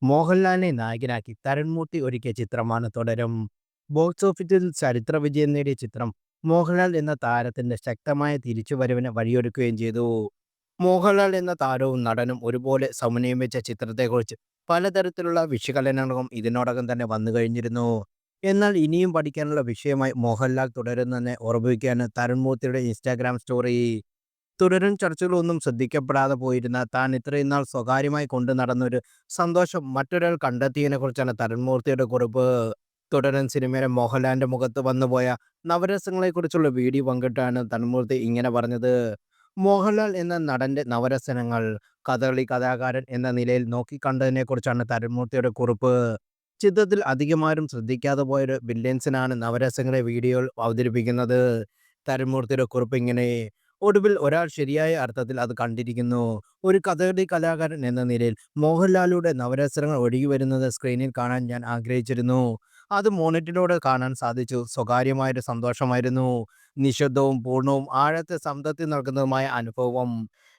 മോഹൻലാലിനെ നായകനാക്കി തരൺമൂർത്തി ഒരുക്കിയ ചിത്രമാണ് തുടരും. ബോക്സ് ഓഫീസിൽ ചരിത്ര വിജയം നേടിയ ചിത്രം മോഹൻലാൽ എന്ന താരത്തിന്റെ ശക്തമായ തിരിച്ചുവരവിന് വഴിയൊരുക്കുകയും ചെയ്തു. മോഹൻലാൽ എന്ന താരവും നടനും ഒരുപോലെ സമന്വയം വെച്ച ചിത്രത്തെക്കുറിച്ച് പലതരത്തിലുള്ള വിശകലനങ്ങളും ഇതിനോടകം തന്നെ വന്നു കഴിഞ്ഞിരുന്നു. എന്നാൽ ഇനിയും പഠിക്കാനുള്ള വിഷയമായി മോഹൻലാൽ തുടരുന്നെന്ന് ഓർമ്മിപ്പിക്കുകയാണ് തരുൺമൂർത്തിയുടെ ഇൻസ്റ്റാഗ്രാം സ്റ്റോറി. തുടരും ചർച്ചകളൊന്നും ശ്രദ്ധിക്കപ്പെടാതെ പോയിരുന്ന താൻ ഇത്രയും നാൾ സ്വകാര്യമായി കൊണ്ടു നടന്നൊരു സന്തോഷം മറ്റൊരാൾ കണ്ടെത്തിയതിനെക്കുറിച്ചാണ് തരുൺമൂർത്തിയുടെ കുറിപ്പ്. തുടരും സിനിമയിലെ മോഹൻലാലിന്റെ മുഖത്ത് വന്നുപോയ നവരസങ്ങളെക്കുറിച്ചുള്ള വീഡിയോ പങ്കിട്ടാണ് തരുൺമൂർത്തി ഇങ്ങനെ പറഞ്ഞത്. മോഹൻലാൽ എന്ന നടന്റെ നവരസനങ്ങൾ കഥകളി കലാകാരൻ എന്ന നിലയിൽ നോക്കിക്കണ്ടതിനെക്കുറിച്ചാണ് തരുൺമൂർത്തിയുടെ കുറിപ്പ്. ചിത്രത്തിൽ അധികമാരും ശ്രദ്ധിക്കാതെ പോയൊരു വില്ലൻസിനാണ് നവരസങ്ങളെ വീഡിയോയിൽ അവതരിപ്പിക്കുന്നത്. തരുൺമൂർത്തിയുടെ കുറിപ്പ് ഇങ്ങനെ: ഒടുവിൽ ഒരാൾ ശരിയായ അർത്ഥത്തിൽ അത് കണ്ടിരിക്കുന്നു. ഒരു കഥകളി കലാകാരൻ എന്ന നിലയിൽ മോഹൻലാലിലൂടെ നവരസങ്ങൾ ഒഴുകിവരുന്നത് സ്ക്രീനിൽ കാണാൻ ഞാൻ ആഗ്രഹിച്ചിരുന്നു. അത് മോണിറ്ററിലൂടെ കാണാൻ സാധിച്ചു. സ്വകാര്യമായൊരു സന്തോഷമായിരുന്നു. നിശബ്ദവും പൂർണ്ണവും ആഴത്തെ സംതൃപ്തി നൽകുന്നതുമായ അനുഭവം.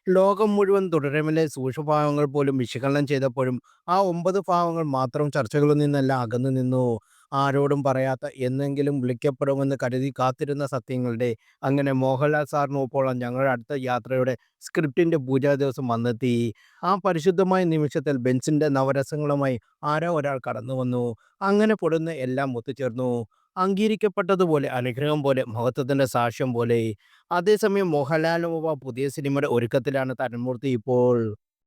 ലോകം മുഴുവൻ തുടരമിലെ സൂക്ഷ്മഭാവങ്ങൾ പോലും വിശകലനം ചെയ്തപ്പോഴും ആ 9 ഭാവങ്ങൾ മാത്രം ചർച്ചകളിൽ നിന്നെല്ലാം അകന്നു നിന്നു. ആരോടും പറയാത്ത എന്നെങ്കിലും വിളിക്കപ്പെടുമെന്ന് കരുതി കാത്തിരുന്ന സത്യങ്ങളുടെ അങ്ങനെ മോഹൻലാൽ സാറിനൊപ്പമുള്ള ഞങ്ങളുടെ അടുത്ത യാത്രയുടെ സ്ക്രിപ്റ്റിന്റെ പൂജാ ദിവസം വന്നെത്തി. ആ പരിശുദ്ധമായ നിമിഷത്തിൽ ബെൻസിന്റെ നവരസങ്ങളുമായി ആരോ ഒരാൾ കടന്നു വന്നു. അങ്ങനെ പൊടുന്ന എല്ലാം ഒത്തുചേർന്നു. അംഗീകരിക്കപ്പെട്ടതുപോലെ, അനുഗ്രഹം പോലെ, മഹത്വത്തിന്റെ സാക്ഷ്യം പോലെ. അതേസമയം മോഹൻലാലിനൊപ്പം പുതിയ സിനിമയുടെ ഒരുക്കത്തിലാണ് തരുൺമൂർത്തി ഇപ്പോൾ.